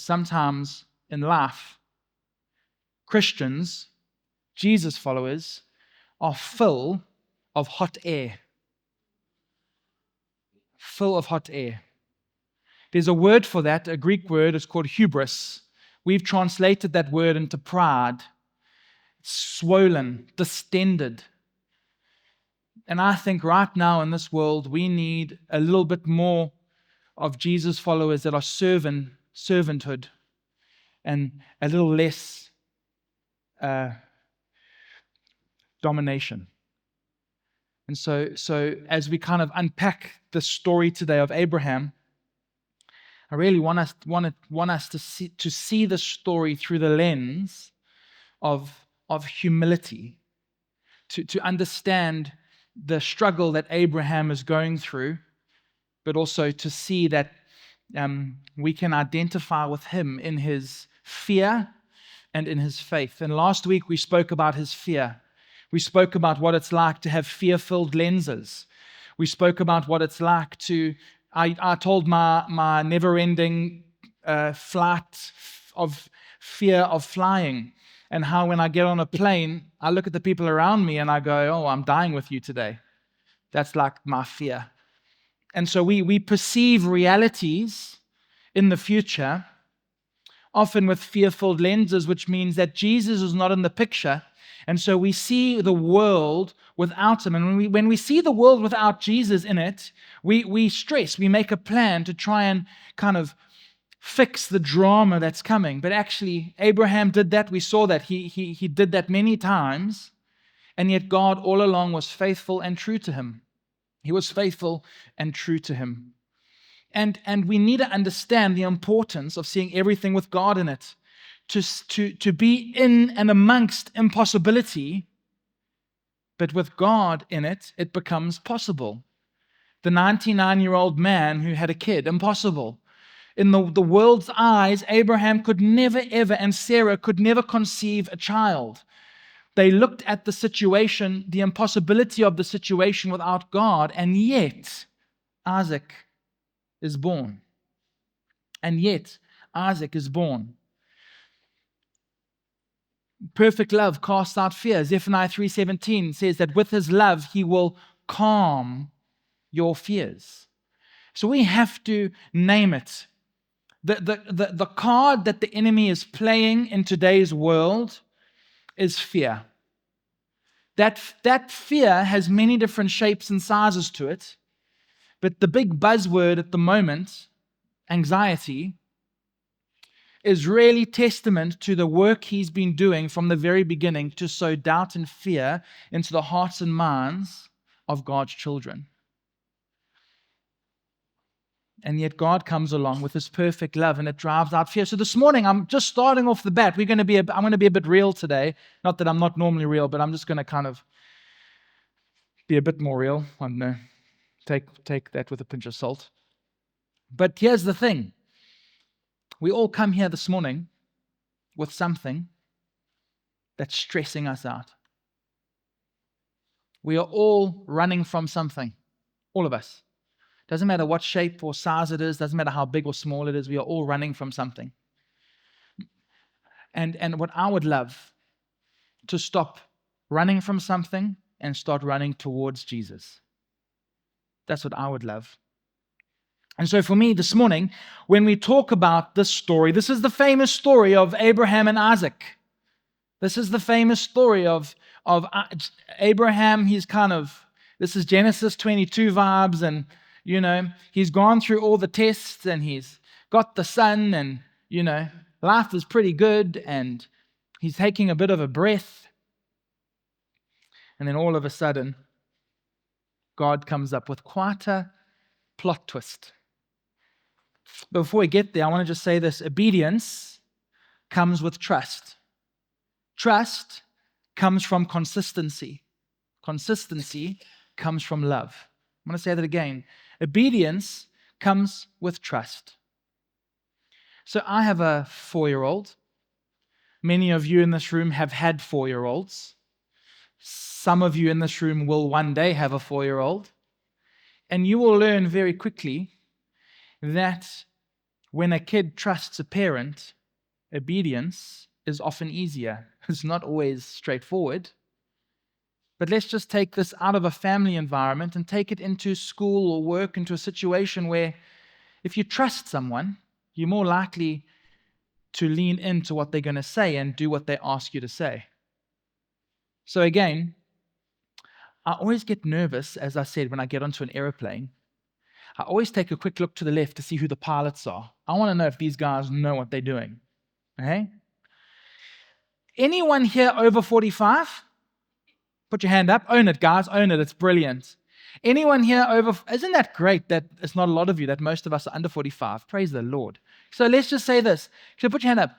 Sometimes in life, Christians, Jesus followers, are full of hot air. Full of hot air. There's a word for that, a Greek word, it's called hubris. We've translated that word into pride. It's swollen, distended. And I think right now in this world, we need a little bit more of Jesus followers that are servanthood, and a little less domination. And so as we kind of unpack the story today of Abraham, I really want us to see the story through the lens of humility, to understand the struggle that Abraham is going through, but also to see that we can identify with him in his fear and in his faith. And last week we spoke about his fear. We spoke about what it's like to have fear-filled lenses. We spoke about what it's like to, I told my never-ending flight of fear of flying, and how when I get on a plane, I look at the people around me and I go, oh, I'm dying with you today. That's like my fear. And so we perceive realities in the future, often with fear-filled lenses, which means that Jesus is not in the picture. And so we see the world without him. And when we see the world without Jesus in it, we stress, we make a plan to try and kind of fix the drama that's coming. But actually, Abraham did that. We saw that. He did that many times. And yet God all along was faithful and true to him. He was faithful and true to him. And we need to understand the importance of seeing everything with God in it. To be in and amongst impossibility, but with God in it, it becomes possible. The 99-year-old man who had a kid, impossible. In the world's eyes, Abraham could never, ever, and Sarah could never conceive a child. They looked at the situation, the impossibility of the situation without God, and yet Isaac is born. And yet Isaac is born. Perfect love casts out fear. Zephaniah 3:17 says that with his love, he will calm your fears. So we have to name it. The card that the enemy is playing in today's world is fear. That fear has many different shapes and sizes to it, but the big buzzword at the moment, anxiety, is really testament to the work he's been doing from the very beginning to sow doubt and fear into the hearts and minds of God's children. And yet God comes along with his perfect love and it drives out fear. So this morning, I'm just starting off the bat. I'm going to be a bit real today. Not that I'm not normally real, but I'm just going to kind of be a bit more real. I don't know. Take that with a pinch of salt. But here's the thing. We all come here this morning with something that's stressing us out. We are all running from something. All of us. Doesn't matter what shape or size it is, doesn't matter how big or small it is, we are all running from something. And what I would love to stop running from something and start running towards Jesus. That's what I would love. And so for me this morning, when we talk about this story, this is the famous story of Abraham and Isaac. This is the famous story of Abraham. This is Genesis 22 vibes, and he's gone through all the tests and he's got the son, and life is pretty good, and he's taking a bit of a breath. And then all of a sudden, God comes up with quite a plot twist. Before we get there, I want to just say this. Obedience comes with trust. Trust comes from consistency. Consistency comes from love. I'm going to say that again. Obedience comes with trust. So I have a 4-year-old. Many of you in this room have had 4-year-olds. Some of you in this room will one day have a 4-year-old. And you will learn very quickly that When a kid trusts a parent, obedience is often easier. It's not always straightforward. But let's just take this out of a family environment and take it into school or work, into a situation where if you trust someone, you're more likely to lean into what they're going to say and do what they ask you to say. So again, I always get nervous, as I said, when I get onto an aeroplane. I always take a quick look to the left to see who the pilots are. I want to know if these guys know what they're doing. Okay? Anyone here over 45? Put your hand up. Own it, guys. Own it. It's brilliant. Anyone here over... Isn't that great that it's not a lot of you, that most of us are under 45? Praise the Lord. So let's just say this. So put your hand up.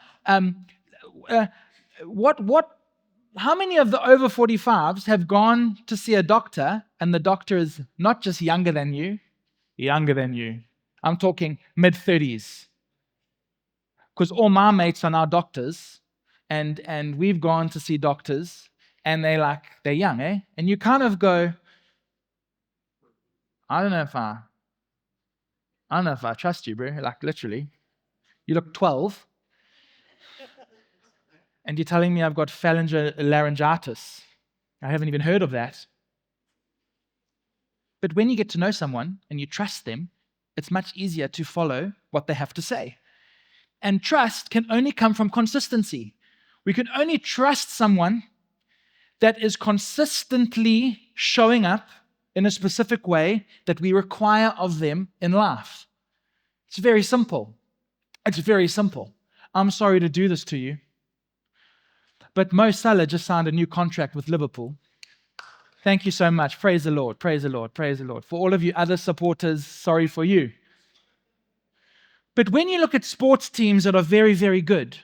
How many of the over 45s have gone to see a doctor and the doctor is not just younger than you? I'm talking mid-30s. Because all my mates are now doctors, and we've gone to see doctors, and they're young, eh? And you kind of go, I don't know if I trust you, bro. Like literally. You look 12, and you're telling me I've got phalangolaryngitis. I haven't even heard of that. But when you get to know someone and you trust them, it's much easier to follow what they have to say. And trust can only come from consistency. We can only trust someone that is consistently showing up in a specific way that we require of them in life. It's very simple. It's very simple. I'm sorry to do this to you, but Mo Salah just signed a new contract with Liverpool. Thank you so much. Praise the Lord. Praise the Lord. Praise the Lord. For all of you other supporters, sorry for you. But when you look at sports teams that are very, very good,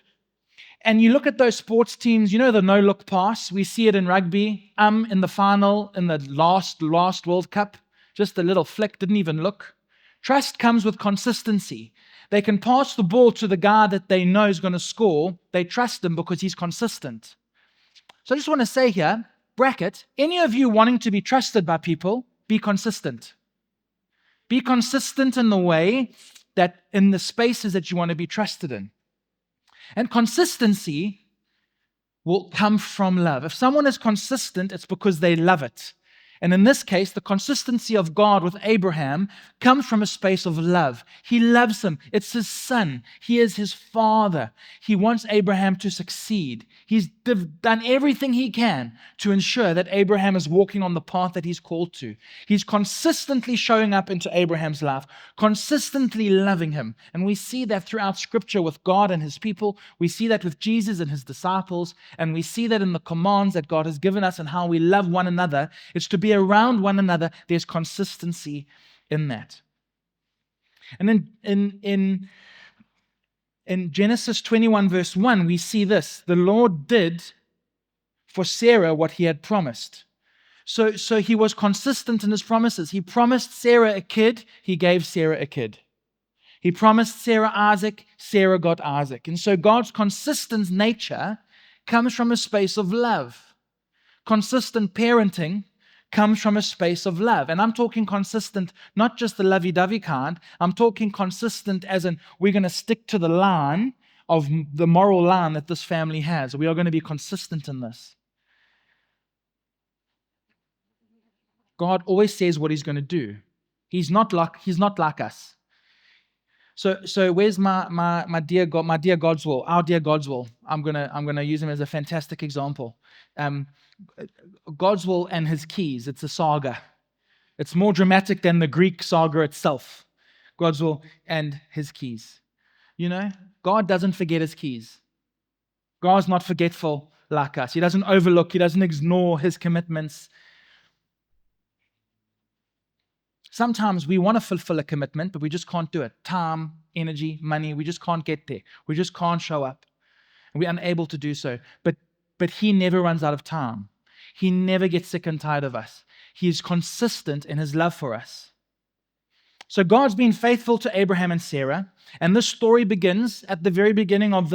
and you look at those sports teams, you know the no-look pass, we see it in rugby, in the final, in the last World Cup, just a little flick, didn't even look. Trust comes with consistency. They can pass the ball to the guy that they know is going to score. They trust him because he's consistent. So I just want to say here, bracket, any of you wanting to be trusted by people, be consistent. Be consistent in the way that in the spaces that you want to be trusted in. And consistency will come from love. If someone is consistent, it's because they love it. And in this case, the consistency of God with Abraham comes from a space of love. He loves him. It's his son. He is his father. He wants Abraham to succeed. He's done everything he can to ensure that Abraham is walking on the path that he's called to. He's consistently showing up into Abraham's life, consistently loving him. And we see that throughout Scripture with God and his people. We see that with Jesus and his disciples. And we see that in the commands that God has given us and how we love one another. It's to be around one another. There's consistency in that. And then in Genesis 21 verse 1, we see this. The Lord did for Sarah what he had promised. So he was consistent in his promises. He promised Sarah a kid. He gave Sarah a kid. He promised Sarah Isaac. Sarah got Isaac. And so God's consistent nature comes from a space of love. Consistent parenting comes from a space of love. And I'm talking consistent, not just the lovey-dovey kind. I'm talking consistent as in we're going to stick to the line of the moral line that this family has. We are going to be consistent in this. God always says what he's going to do. He's not like us. So where's my dear God, my dear Godswill, our dear Godswill? I'm gonna use him as a fantastic example. Godswill and his keys. It's a saga. It's more dramatic than the Greek saga itself. Godswill and his keys. You know, God doesn't forget his keys. God's not forgetful like us. He doesn't overlook. He doesn't ignore his commitments. Sometimes we want to fulfill a commitment, but we just can't do it. Time, energy, money, we just can't get there. We just can't show up. And we're unable to do so. But he never runs out of time. He never gets sick and tired of us. He is consistent in his love for us. So God's been faithful to Abraham and Sarah, and this story begins at the very beginning of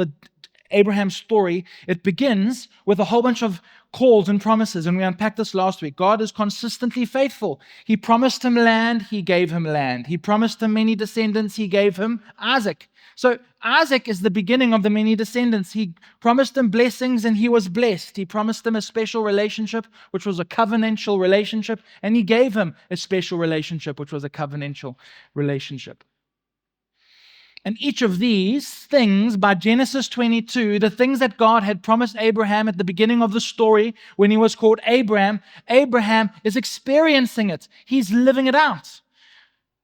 Abraham's story, it begins with a whole bunch of calls and promises, and we unpacked this last week. God is consistently faithful. He promised him land, he gave him land. He promised him many descendants, he gave him Isaac. So Isaac is the beginning of the many descendants. He promised him blessings and he was blessed. He promised him a special relationship, which was a covenantal relationship, and he gave him a special relationship, which was a covenantal relationship. And each of these things, by Genesis 22, the things that God had promised Abraham at the beginning of the story when he was called Abraham, Abraham is experiencing it. He's living it out.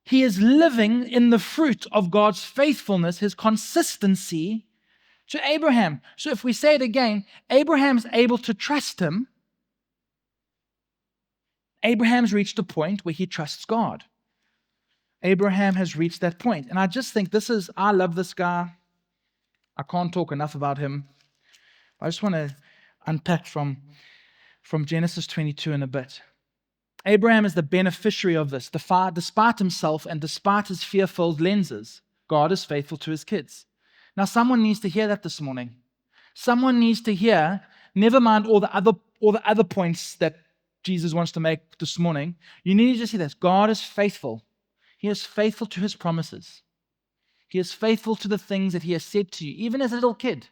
He is living in the fruit of God's faithfulness, his consistency to Abraham. So if we say it again, Abraham's able to trust him. Abraham's reached a point where he trusts God. Abraham has reached that point. And I just think I love this guy. I can't talk enough about him. I just want to unpack from Genesis 22 in a bit. Abraham is the beneficiary of this. Despite himself and despite his fear-filled lenses, God is faithful to his kids. Now, someone needs to hear that this morning. Someone needs to hear, never mind all the other points that Jesus wants to make this morning. You need to see this. God is faithful. He is faithful to his promises. He is faithful to the things that he has said to you, even as a little kid.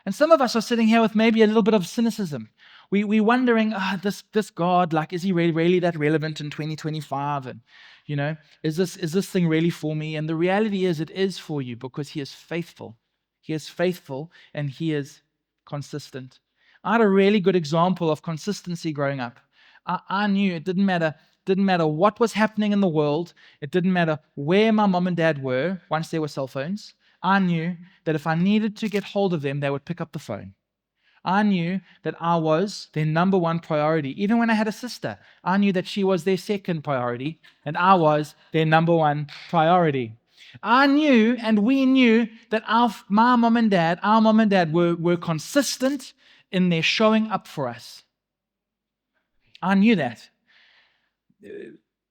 And some of us are sitting here with maybe a little bit of cynicism. We're wondering, this God, like, is he really that relevant in 2025? And, is this thing really for me? And the reality is, it is for you because he is faithful. He is faithful and he is consistent. I had a really good example of consistency growing up. I knew it didn't matter what was happening in the world. It didn't matter where my mom and dad were once there were cell phones. I knew that if I needed to get hold of them, they would pick up the phone. I knew that I was their number one priority. Even when I had a sister, I knew that she was their second priority, and I was their number one priority. I knew, and we knew, that our mom and dad were consistent in their showing up for us. I knew that.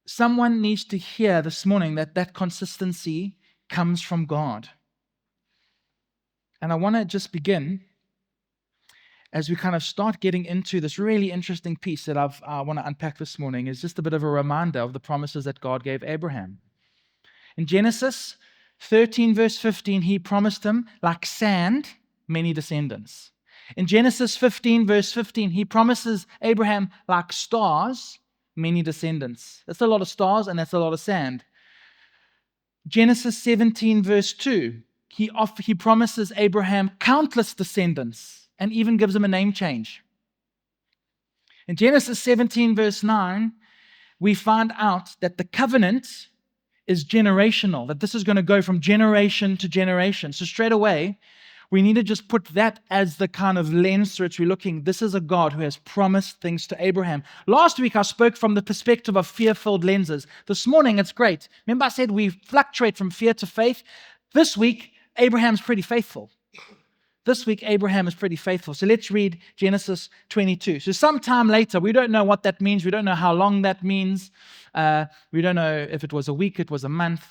Someone needs to hear this morning that consistency comes from God. And I want to just begin as we kind of start getting into this really interesting piece that I want to unpack this morning, is just a bit of a reminder of the promises that God gave Abraham. In Genesis 13, verse 15, he promised him, like sand, many descendants. In Genesis 15, verse 15, he promises Abraham, like stars, many descendants. That's a lot of stars and that's a lot of sand. Genesis 17, verse 2, he promises Abraham countless descendants and even gives him a name change. In Genesis 17, verse 9, we find out that the covenant is generational, that this is going to go from generation to generation. So straight away, we need to just put that as the kind of lens through which we're looking. This is a God who has promised things to Abraham. Last week, I spoke from the perspective of fear-filled lenses. This morning, it's great. Remember I said we fluctuate from fear to faith? This week, Abraham's pretty faithful. This week, Abraham is pretty faithful. So let's read Genesis 22. So sometime later, we don't know what that means. We don't know how long that means. We don't know if it was a week, it was a month.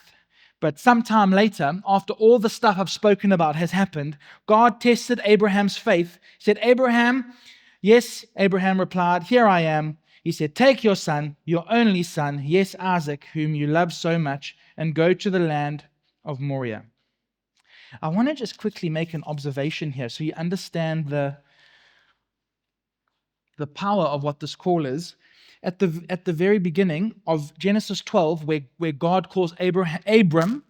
But sometime later, after all the stuff I've spoken about has happened, God tested Abraham's faith. He said, Abraham, yes, Abraham replied, here I am. He said, take your son, your only son, yes, Isaac, whom you love so much, and go to the land of Moriah. I want to just quickly make an observation here so you understand the power of what this call is. At the very beginning of Genesis 12, where God calls Abram,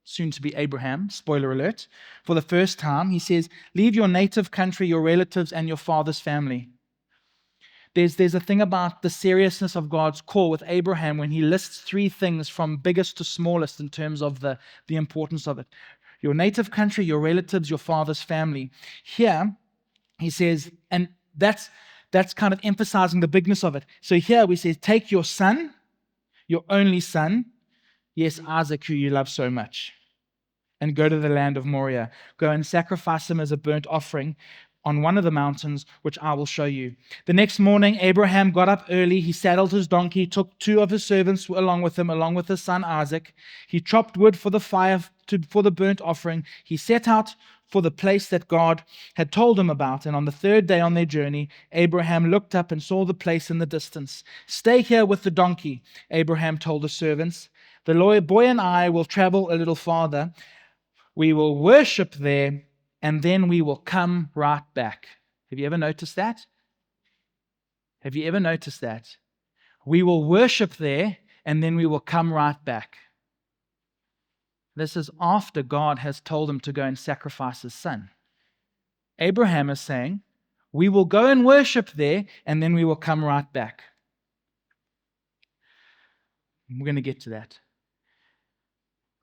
soon to be Abraham, spoiler alert, for the first time, he says, leave your native country, your relatives, and your father's family. There's a thing about the seriousness of God's call with Abraham when he lists three things from biggest to smallest in terms of the importance of it. Your native country, your relatives, your father's family. Here, he says, and that's kind of emphasizing the bigness of it. So here we say, take your son, your only son, yes, Isaac, who you love so much, and go to the land of Moriah. Go and sacrifice him as a burnt offering on one of the mountains, which I will show you. The next morning, Abraham got up early. He saddled his donkey, took two of his servants along with him, along with his son Isaac. He chopped wood for the fire, for the burnt offering. He set out for the place that God had told him about. And on the third day on their journey, Abraham looked up and saw the place in the distance. "Stay here with the donkey," Abraham told the servants. "The boy and I will travel a little farther. We will worship there, and then we will come right back." Have you ever noticed that? Have you ever noticed that? We will worship there, and then we will come right back. This is after God has told him to go and sacrifice his son. Abraham is saying, we will go and worship there, and then we will come right back. We're going to get to that.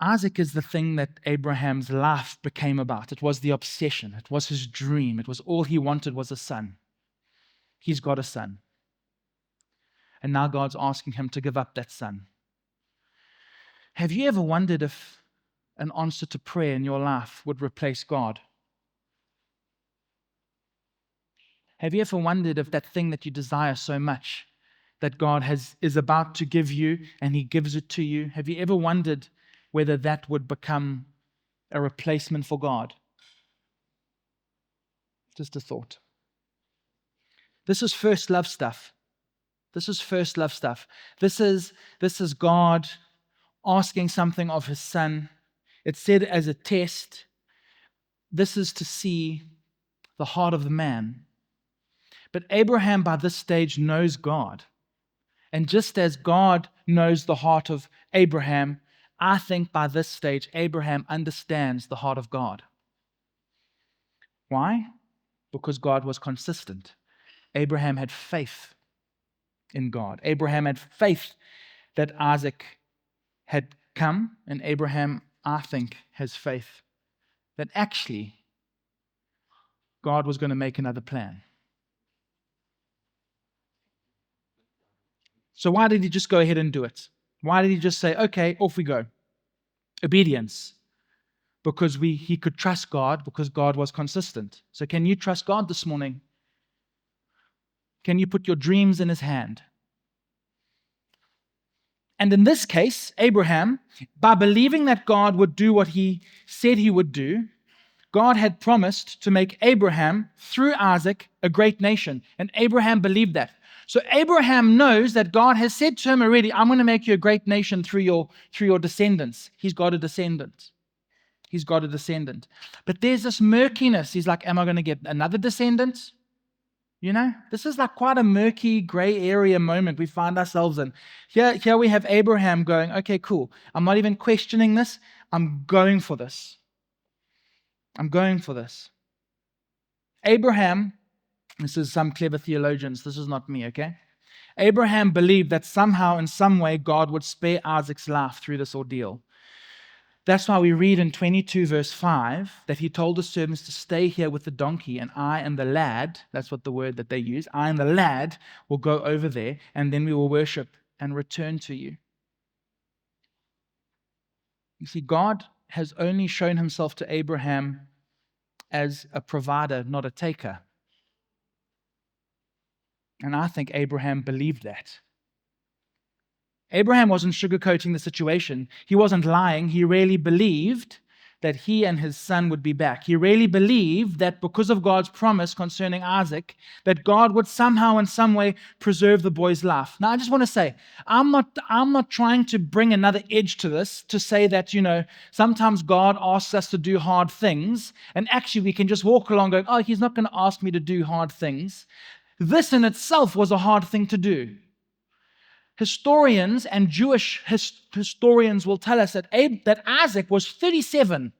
Isaac is the thing that Abraham's life became about. It was the obsession. It was his dream. It was all he wanted was a son. He's got a son. And now God's asking him to give up that son. Have you ever wondered if an answer to prayer in your life would replace God? Have you ever wondered if that thing that you desire so much that God is about to give you and he gives it to you, have you ever wondered whether that would become a replacement for God? Just a thought. This is first love stuff. This is first love stuff. This is God asking something of his son. It's said as a test. This is to see the heart of the man. But Abraham by this stage knows God. And just as God knows the heart of Abraham, I think by this stage Abraham understands the heart of God. Why? Because God was consistent. Abraham had faith in God. Abraham had faith that Isaac had come, and Abraham, I think, has faith that actually God was going to make another plan. So why did he just go ahead and do it? Why did he just say, okay, off we go? Obedience. Because he could trust God, because God was consistent. So can you trust God this morning? Can you put your dreams in his hand? And in this case, Abraham, by believing that God would do what he said he would do, God had promised to make Abraham, through Isaac, a great nation. And Abraham believed that. So Abraham knows that God has said to him already, I'm going to make you a great nation through your descendants. He's got a descendant. He's got a descendant. But there's this murkiness. He's like, am I going to get another descendant? You know, this is like quite a murky, gray area moment we find ourselves in. Here we have Abraham going, okay, cool. I'm not even questioning this. I'm going for this. I'm going for this. Abraham, this is some clever theologians, this is not me, okay? Abraham believed that somehow, in some way, God would spare Isaac's life through this ordeal. That's why we read in 22 verse 5 that he told the servants to stay here with the donkey, and I and the lad, that's what the word that they use, I and the lad will go over there, and then we will worship and return to you. You see, God has only shown himself to Abraham as a provider, not a taker. And I think Abraham believed that. Abraham wasn't sugarcoating the situation. He wasn't lying. He really believed that he and his son would be back. He really believed that because of God's promise concerning Isaac, that God would somehow in some way preserve the boy's life. Now, I just want to say, I'm not trying to bring another edge to this to say that, sometimes God asks us to do hard things, and actually we can just walk along going, oh, he's not going to ask me to do hard things. This in itself was a hard thing to do. Historians and Jewish historians will tell us that Isaac was 37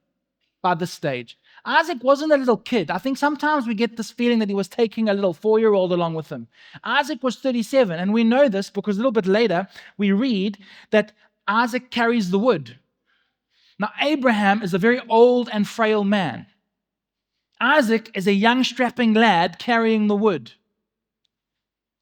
by this stage. Isaac wasn't a little kid. I think sometimes we get this feeling that he was taking a little 4-year-old along with him. Isaac was 37, and we know this because a little bit later we read that Isaac carries the wood. Now, Abraham is a very old and frail man. Isaac is a young, strapping lad carrying the wood.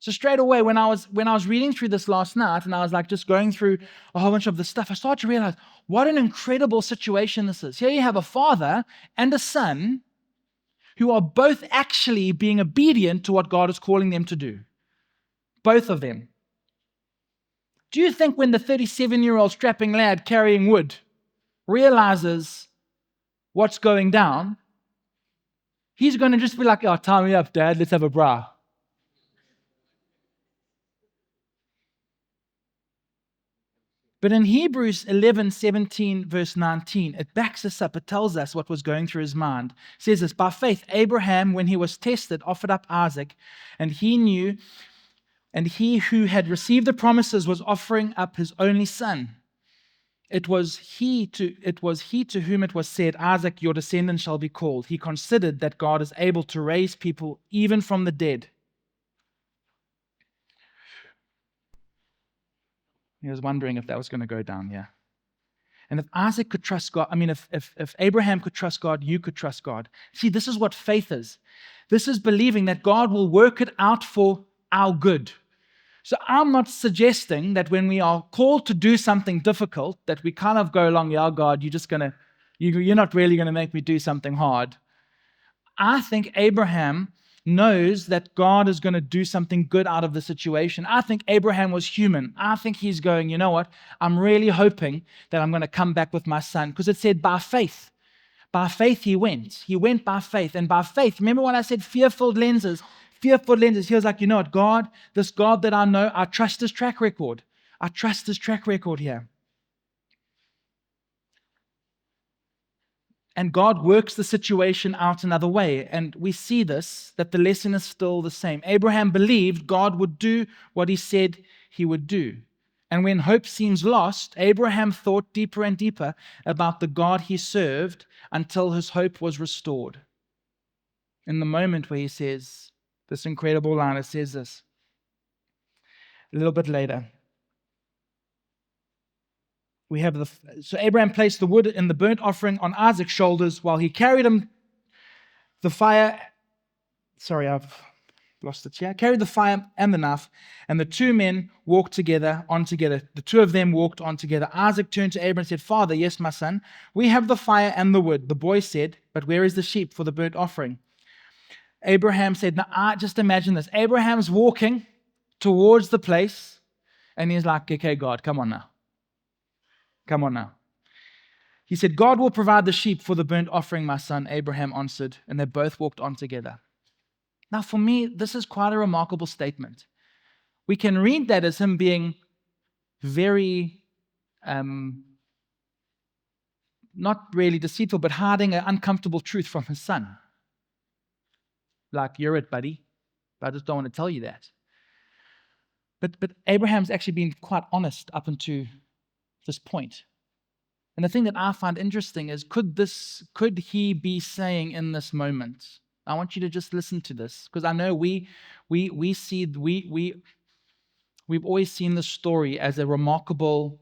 So straight away, when I was reading through this last night, and I was like just going through a whole bunch of this stuff, I started to realize what an incredible situation this is. Here you have a father and a son who are both actually being obedient to what God is calling them to do. Both of them. Do you think when the 37-year-old strapping lad carrying wood realizes what's going down, He's going to just be like, oh, tie me up, Dad, let's have a bra. But in Hebrews 11:17, verse 19, it backs us up. It tells us what was going through his mind. It says this, by faith, Abraham, when he was tested, offered up Isaac, and he who had received the promises was offering up his only son. It was he to whom it was said, Isaac, your descendant shall be called. He considered that God is able to raise people even from the dead. He was wondering if that was going to go down here. And if Isaac could trust God, if Abraham could trust God, you could trust God. See, this is what faith is. This is believing that God will work it out for our good. So I'm not suggesting that when we are called to do something difficult, that we kind of go along, yeah, God, you're not really going to make me do something hard. I think Abraham knows that God is going to do something good out of the situation. I think Abraham was human. I think he's going, you know what? I'm really hoping that I'm going to come back with my son. Because it said by faith. By faith he went. He went by faith. And by faith, remember when I said fear-filled lenses? Fear-filled lenses. He was like, you know what? God, this God that I know, I trust his track record. I trust his track record here. And God works the situation out another way. And we see this, that the lesson is still the same. Abraham believed God would do what he said he would do. And when hope seems lost, Abraham thought deeper and deeper about the God he served until his hope was restored. In the moment where he says this incredible line, it says this a little bit later. So Abraham placed the wood in the burnt offering on Isaac's shoulders while he carried him the fire. Sorry, I've lost it here. Carried the fire and the knife, and the two men walked on together. The two of them walked on together. Isaac turned to Abraham and said, Father, yes, my son, we have the fire and the wood. The boy said, but where is the sheep for the burnt offering? Abraham said, now just imagine this. Abraham's walking towards the place, and he's like, okay, God, come on now. Come on now. He said, God will provide the sheep for the burnt offering, my son. Abraham answered, and they both walked on together. Now, for me, this is quite a remarkable statement. We can read that as him being very, not really deceitful, but hiding an uncomfortable truth from his son. Like, you're it, buddy, but I just don't want to tell you that. But Abraham's actually been quite honest up until this point. And the thing that I find interesting is, could he be saying in this moment, I want you to just listen to this, because I know we've always seen this story as a remarkable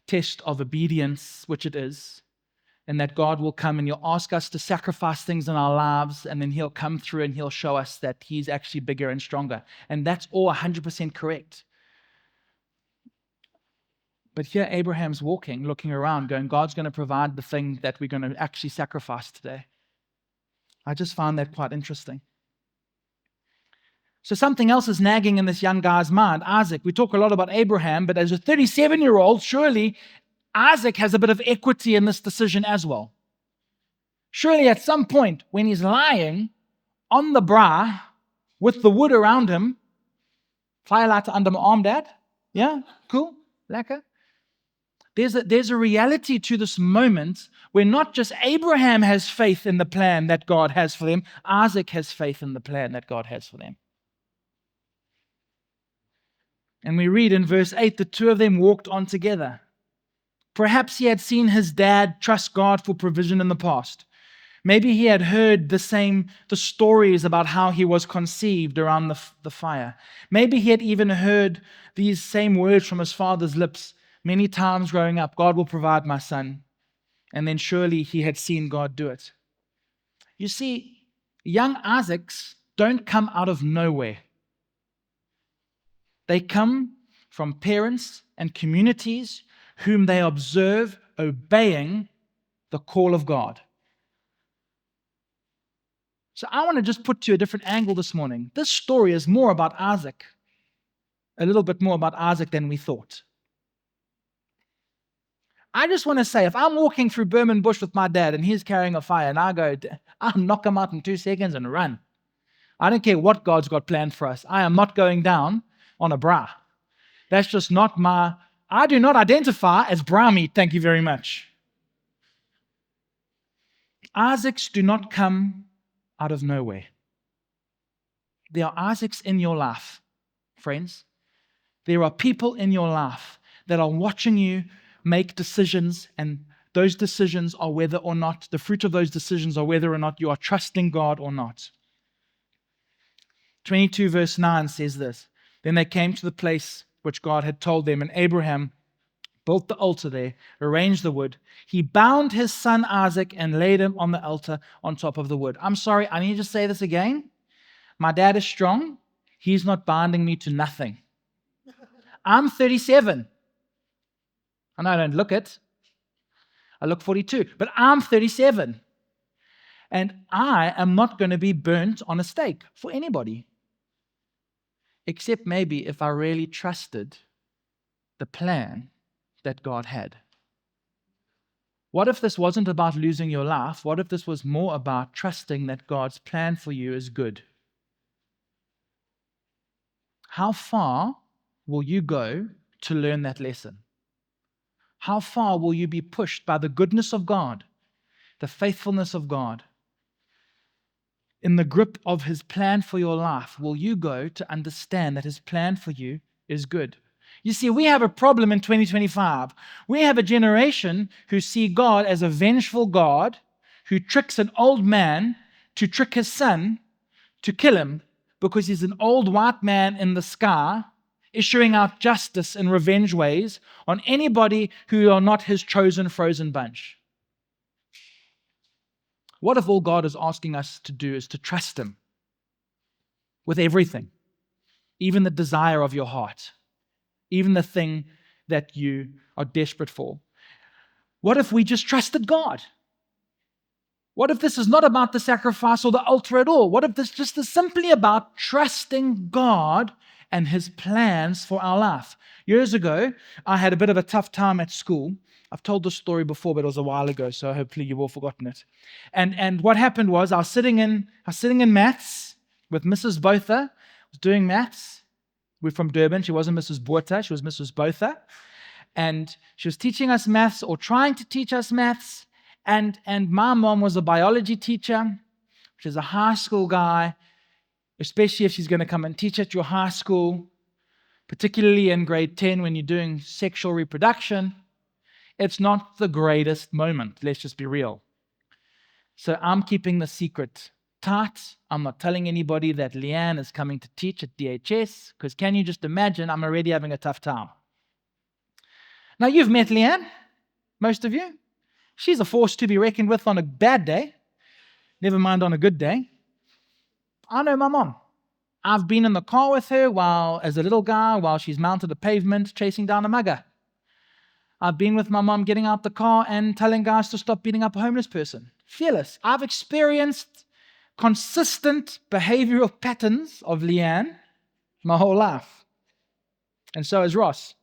test of obedience, which it is, and that God will come and he'll ask us to sacrifice things in our lives, and then he'll come through and he'll show us that he's actually bigger and stronger. And that's all 100% correct. But here Abraham's walking, looking around, going, God's going to provide the thing that we're going to actually sacrifice today. I just found that quite interesting. So something else is nagging in this young guy's mind. Isaac, we talk a lot about Abraham, but as a 37-year-old, surely Isaac has a bit of equity in this decision as well. Surely at some point when he's lying on the braai with the wood around him, firelighter under my arm, Dad? Yeah? Cool? Lekker? There's a reality to this moment where not just Abraham has faith in the plan that God has for them, Isaac has faith in the plan that God has for them. And we read in verse 8, the two of them walked on together. Perhaps he had seen his dad trust God for provision in the past. Maybe he had heard the stories about how he was conceived around the fire. Maybe he had even heard these same words from his father's lips many times growing up, God will provide my son. And then surely he had seen God do it. You see, young Isaacs don't come out of nowhere. They come from parents and communities whom they observe obeying the call of God. So I want to just put to you a different angle this morning. This story is more about Isaac, a little bit more about Isaac than we thought. I just want to say, if I'm walking through Burman Bush with my dad and he's carrying a fire and I go, I'll knock him out in 2 seconds and run. I don't care what God's got planned for us. I am not going down on a bra. That's just not I do not identify as bra meat, thank you very much. Isaacs do not come out of nowhere. There are Isaacs in your life, friends. There are people in your life that are watching you make decisions, and those decisions are whether or not, the fruit of those decisions are whether or not you are trusting God or not. 22 verse 9 says this, then they came to the place which God had told them, and Abraham built the altar there, arranged the wood. He bound his son Isaac and laid him on the altar on top of the wood. I'm sorry, I need to say this again. My dad is strong. He's not binding me to nothing. I'm 37. I know I don't look it. I look 42, but I'm 37. And I am not going to be burnt on a stake for anybody. Except maybe if I really trusted the plan that God had. What if this wasn't about losing your life? What if this was more about trusting that God's plan for you is good? How far will you go to learn that lesson? How far will you be pushed by the goodness of God, the faithfulness of God? In the grip of His plan for your life, will you go to understand that His plan for you is good? You see, we have a problem in 2025. We have a generation who see God as a vengeful God who tricks an old man to trick his son to kill him because he's an old white man in the sky issuing out justice in revenge ways on anybody who are not His chosen frozen bunch. What if all God is asking us to do is to trust Him with everything, even the desire of your heart, even the thing that you are desperate for? What if we just trusted God? What if this is not about the sacrifice or the altar at all? What if this just is simply about trusting God and His plans for our life? Years ago, I had a bit of a tough time at school. I've told this story before, but it was a while ago, so hopefully you've all forgotten it. And what happened was I was sitting in maths with Mrs. Botha. I was doing maths. We're from Durban. She wasn't Mrs. Botha. She was Mrs. Botha. And she was teaching us maths, or trying to teach us maths. And my mom was a biology teacher. She's a high school guy, especially if she's going to come and teach at your high school, particularly in grade 10 when you're doing sexual reproduction. It's not the greatest moment, let's just be real. So I'm keeping the secret tight. I'm not telling anybody that Leanne is coming to teach at DHS, because can you just imagine, I'm already having a tough time. Now, you've met Leanne, most of you. She's a force to be reckoned with on a bad day, never mind on a good day. I know my mom. I've been in the car with her as a little guy, while she's mounted a pavement chasing down a mugger. I've been with my mom getting out the car and telling guys to stop beating up a homeless person. Fearless. I've experienced consistent behavioral patterns of Leanne my whole life. And so has Ross.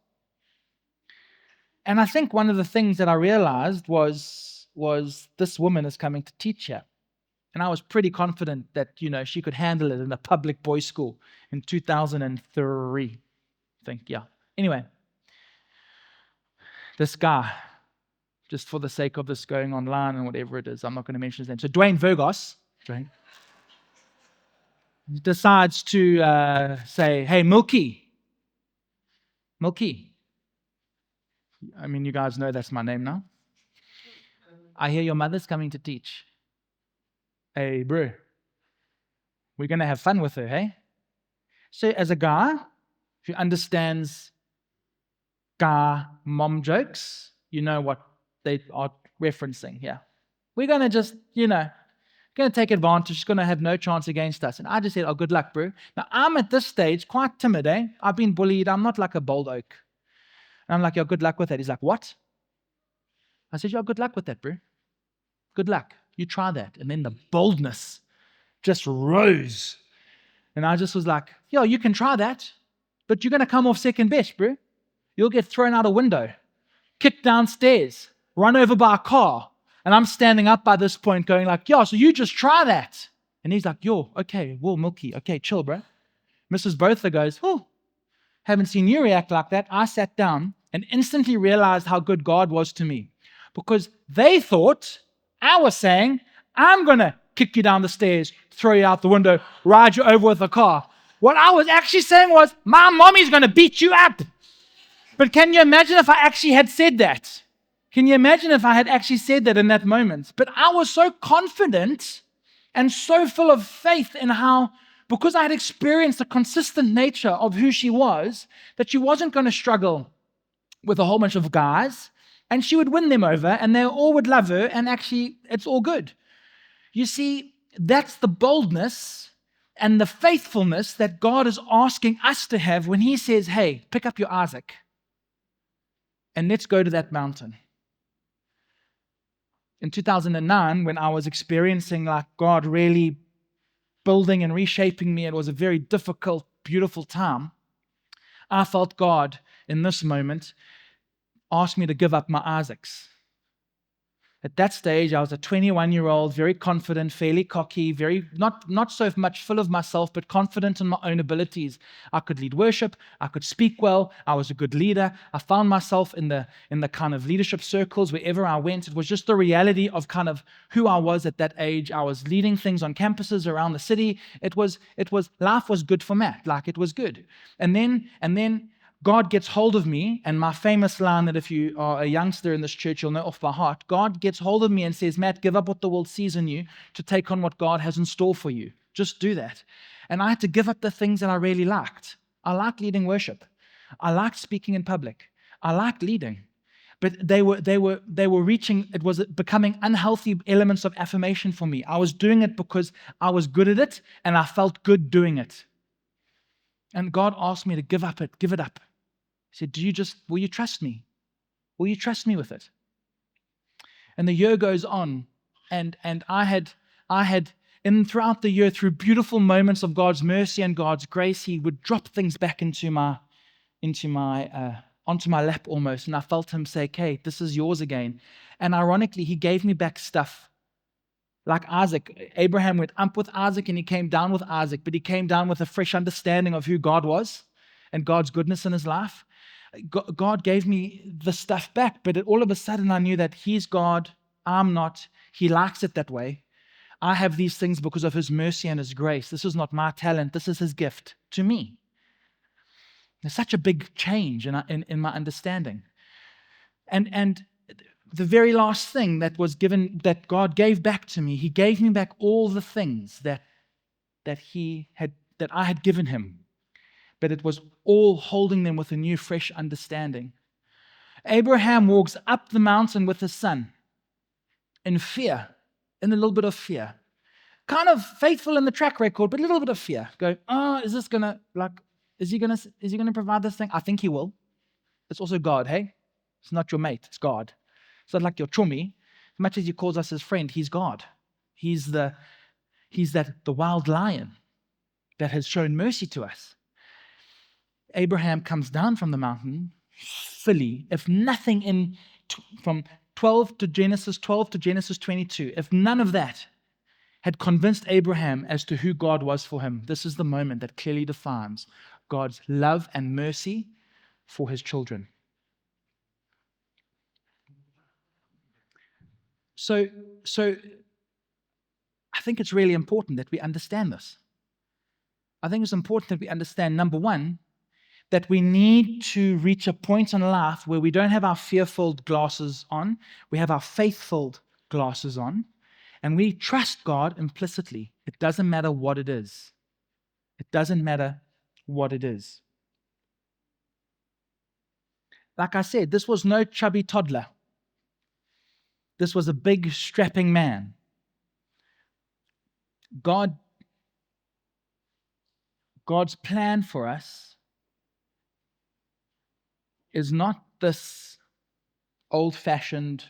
And I think one of the things that I realized was this woman is coming to teach here. And I was pretty confident that, she could handle it in a public boys' school in 2003. I think, yeah. Anyway, this guy, just for the sake of this going online and whatever it is, I'm not going to mention his name. So Dwayne Vergos decides to say, hey, Milky. I mean, you guys know that's my name now. I hear your mother's coming to teach. Hey, bro, we're going to have fun with her, hey? So as a guy who understands guy mom jokes, you know what they are referencing here. We're going to just, going to take advantage. She's going to have no chance against us. And I just said, oh, good luck, bro. Now, I'm at this stage quite timid, eh? I've been bullied. I'm not like a bold oak. And I'm like, yo, good luck with that. He's like, what? I said, yo, good luck with that, bro. Good luck. You try that. And then the boldness just rose. And I just was like, yo, you can try that, but you're going to come off second best, bro. You'll get thrown out a window. kicked downstairs, run over by a car. And I'm standing up by this point going like, yo, so you just try that. And he's like, yo, okay, whoa, Milky, okay, chill, bro. Mrs. Bertha goes, oh, haven't seen you react like that. I sat down and instantly realized how good God was to me, because they thought I was saying, I'm going to kick you down the stairs, throw you out the window, ride you over with a car. What I was actually saying was, my mommy's going to beat you up. But can you imagine if I actually had said that? Can you imagine if I had actually said that in that moment? But I was so confident and so full of faith in how, because I had experienced the consistent nature of who she was, that she wasn't going to struggle with a whole bunch of guys, and she would win them over, and they all would love her, and actually, it's all good. You see, that's the boldness and the faithfulness that God is asking us to have when He says, hey, pick up your Isaac and let's go to that mountain. In 2009, when I was experiencing like God really building and reshaping me, it was a very difficult, beautiful time. I felt God in this moment ask me to give up my Isaacs. At that stage, I was a 21-year-old, very confident, fairly cocky, very not so much full of myself, but confident in my own abilities. I could lead worship. I could speak well. I was a good leader. I found myself in the kind of leadership circles wherever I went. It was just the reality of kind of who I was at that age. I was leading things on campuses around the city. It was life was good for Matt. Like it was good. And then God gets hold of me, and my famous line that if you are a youngster in this church, you'll know off by heart. God gets hold of me and says, Matt, give up what the world sees in you to take on what God has in store for you. Just do that. And I had to give up the things that I really liked. I liked leading worship. I liked speaking in public. I liked leading. But they were reaching, it was becoming unhealthy elements of affirmation for me. I was doing it because I was good at it, and I felt good doing it. And God asked me to give it up. He said, will you trust me? Will you trust me with it? And the year goes on, and I had throughout the year, through beautiful moments of God's mercy and God's grace, He would drop things back onto my lap almost, and I felt Him say, "Okay, this is yours again." And ironically, He gave me back stuff. Like Isaac, Abraham went up with Isaac and he came down with Isaac, but he came down with a fresh understanding of who God was and God's goodness in his life. God gave me the stuff back, but all of a sudden I knew that He's God, I'm not. He likes it that way. I have these things because of His mercy and His grace. This is not my talent. This is His gift to me. There's such a big change in my understanding. And the very last thing that God gave back to me, He gave me back all the things that I had given Him. But it was all holding them with a new, fresh understanding. Abraham walks up the mountain with his son in fear, in a little bit of fear. Kind of faithful in the track record, but a little bit of fear. Going, is he gonna provide this thing? I think He will. It's also God, hey? It's not your mate, it's God. It's not like your chummy. As much as He calls us His friend, He's God. He's the wild lion that has shown mercy to us. Abraham comes down from the mountain fully, if nothing from 12 to Genesis 22, if none of that had convinced Abraham as to who God was for him, this is the moment that clearly defines God's love and mercy for His children. So I think it's really important that we understand this. I think it's important that we understand, number one, that we need to reach a point in life where we don't have our fear-filled glasses on, we have our faith-filled glasses on, and we trust God implicitly. It doesn't matter what it is. It doesn't matter what it is. Like I said, this was no chubby toddler. This was a big, strapping man. God's plan for us is not this old-fashioned,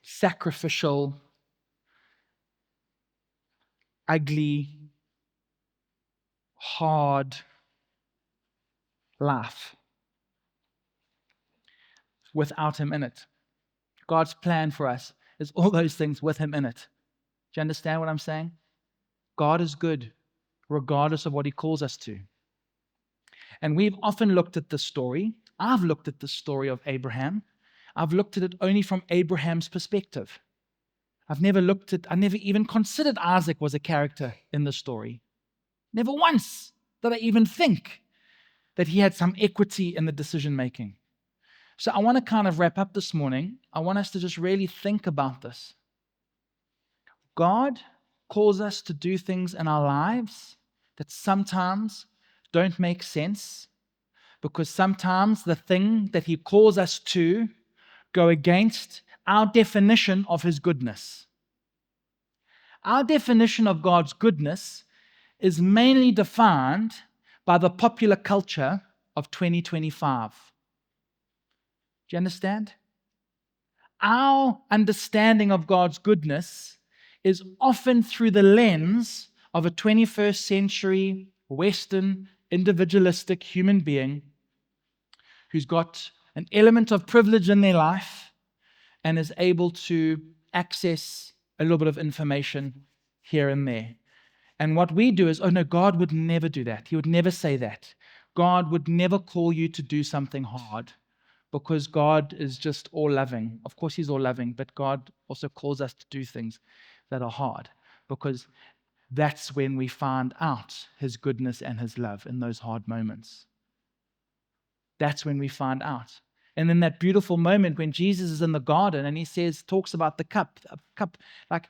sacrificial, ugly, hard life. without Him in it. God's plan for us is all those things with Him in it. Do you understand what I'm saying? God is good regardless of what He calls us to. And we've often looked at this story. I've looked at the story of Abraham. I've looked at it only from Abraham's perspective. I never even considered Isaac was a character in the story. Never once did I even think that he had some equity in the decision making. So I want to kind of wrap up this morning. I want us to just really think about this. God calls us to do things in our lives that sometimes don't make sense, because sometimes the thing that He calls us to go against our definition of His goodness. Our definition of God's goodness is mainly defined by the popular culture of 2025. Do you understand? Our understanding of God's goodness is often through the lens of a 21st century Western individualistic human being who's got an element of privilege in their life and is able to access a little bit of information here and there. And what we do is, oh no, God would never do that. He would never say that. God would never call you to do something hard, because God is just all loving. Of course, He's all loving, but God also calls us to do things that are hard, because that's when we find out His goodness and His love, in those hard moments. That's when we find out. And then that beautiful moment when Jesus is in the garden and He talks about the cup, like,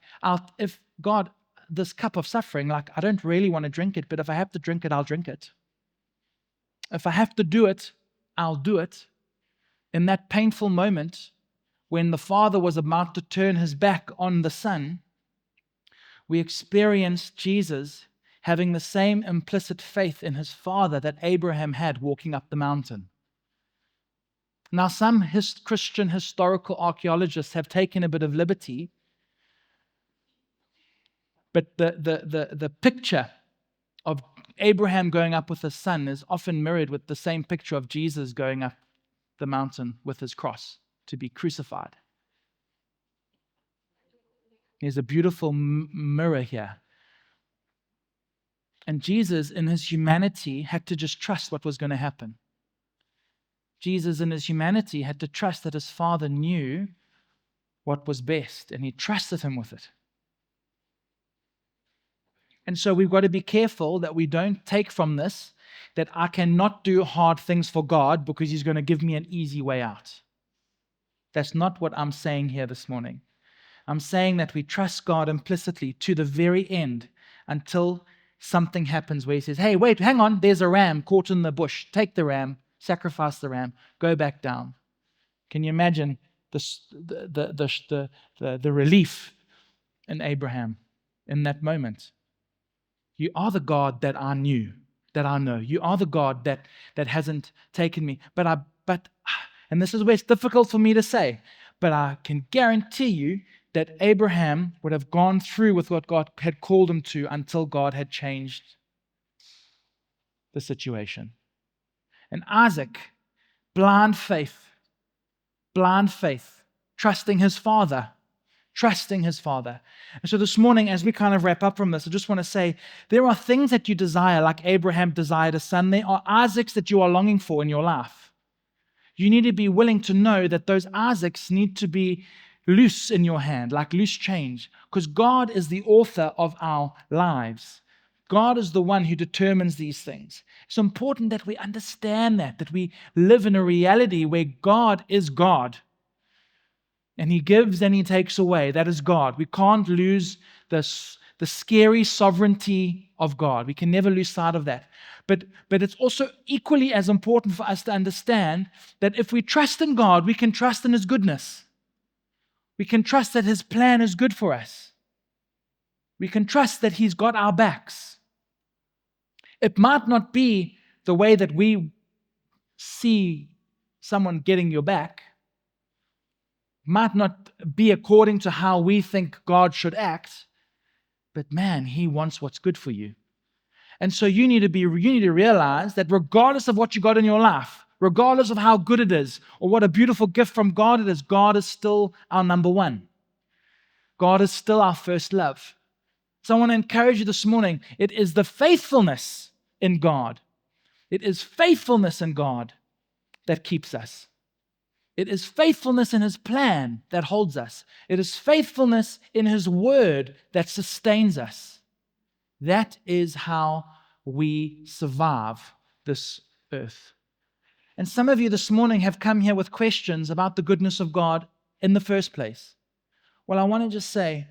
if God, this cup of suffering, like, I don't really want to drink it, but if I have to drink it, I'll drink it. If I have to do it, I'll do it. In that painful moment, when the Father was about to turn His back on the Son, we experienced Jesus having the same implicit faith in His Father that Abraham had walking up the mountain. Now, some Christian historical archaeologists have taken a bit of liberty, but the picture of Abraham going up with his son is often mirrored with the same picture of Jesus going up the mountain with His cross to be crucified. There's a beautiful mirror here. And Jesus, in His humanity, had to just trust what was going to happen. Jesus, in His humanity, had to trust that His Father knew what was best, and He trusted Him with it. And so we've got to be careful that we don't take from this that I cannot do hard things for God because He's going to give me an easy way out. That's not what I'm saying here this morning. I'm saying that we trust God implicitly to the very end until something happens where He says, hey, wait, hang on, there's a ram caught in the bush. Take the ram, sacrifice the ram, go back down. Can you imagine the relief in Abraham in that moment? You are the God that I knew, that I know. You are the God that hasn't taken me. But and this is where it's difficult for me to say, but I can guarantee you that Abraham would have gone through with what God had called him to until God had changed the situation. And Isaac, blind faith, trusting his father. And so this morning, as we kind of wrap up from this, I just want to say, there are things that you desire, like Abraham desired a son. There are Isaacs that you are longing for in your life. You need to be willing to know that those Isaacs need to be loose in your hand, like loose change, because God is the author of our lives. God is the one who determines these things. It's important that we understand that we live in a reality where God is God. And He gives and He takes away. That is God. We can't lose the scary sovereignty of God. We can never lose sight of that. But it's also equally as important for us to understand that if we trust in God, we can trust in His goodness. We can trust that His plan is good for us. We can trust that He's got our backs. It might not be the way that we see someone getting your back. Might not be according to how we think God should act, but man, He wants what's good for you. And so you need to realize that regardless of what you got in your life, Regardless of how good it is or what a beautiful gift from God it is, God is still our number one. God is still our first love. So I want to encourage you this morning. It is the faithfulness in God. It is faithfulness in God that keeps us. It is faithfulness in His plan that holds us. It is faithfulness in His word that sustains us. That is how we survive this earth. And some of you this morning have come here with questions about the goodness of God in the first place. Well, I want to just say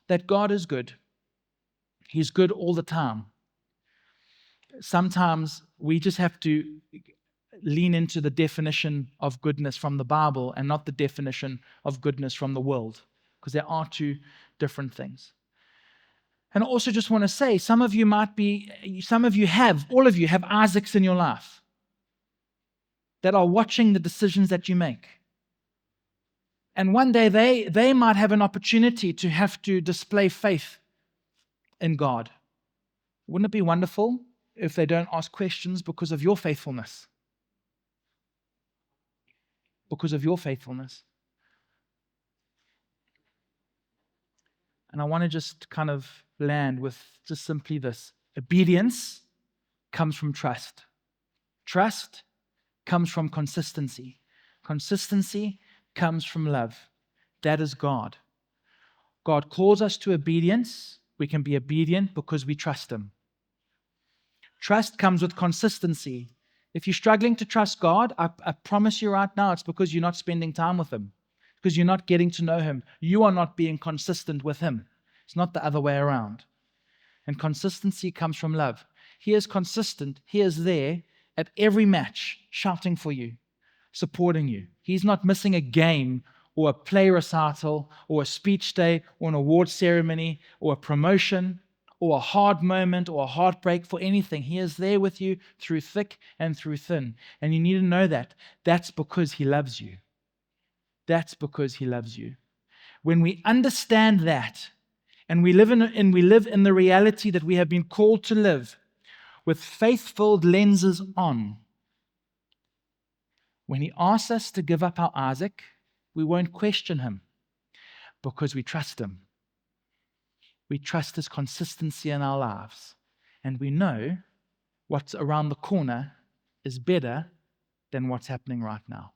that God is good. He's good all the time. Sometimes we just have to lean into the definition of goodness from the Bible and not the definition of goodness from the world, because there are two different things. And I also just want to say, all of you have Isaacs in your life that are watching the decisions that you make. And one day they might have an opportunity to have to display faith in God. Wouldn't it be wonderful if they don't ask questions because of your faithfulness? Because of your faithfulness. And I want to just kind of land with just simply this. Obedience comes from trust. Trust comes from consistency. Consistency comes from love. That is God. God calls us to obedience. We can be obedient because we trust Him. Trust comes with consistency. If you're struggling to trust God, I promise you right now, it's because you're not spending time with Him. Because you're not getting to know Him. You are not being consistent with Him. It's not the other way around. And consistency comes from love. He is consistent. He is there at every match, shouting for you, supporting you. He's not missing a game or a play recital or a speech day or an award ceremony or a promotion or a hard moment or a heartbreak for anything. He is there with you through thick and through thin. And you need to know that. That's because He loves you. That's because He loves you. When we understand that, and we live in the reality that we have been called to live with faith-filled lenses on, when He asks us to give up our Isaac, we won't question Him because we trust Him. We trust His consistency in our lives. And we know what's around the corner is better than what's happening right now.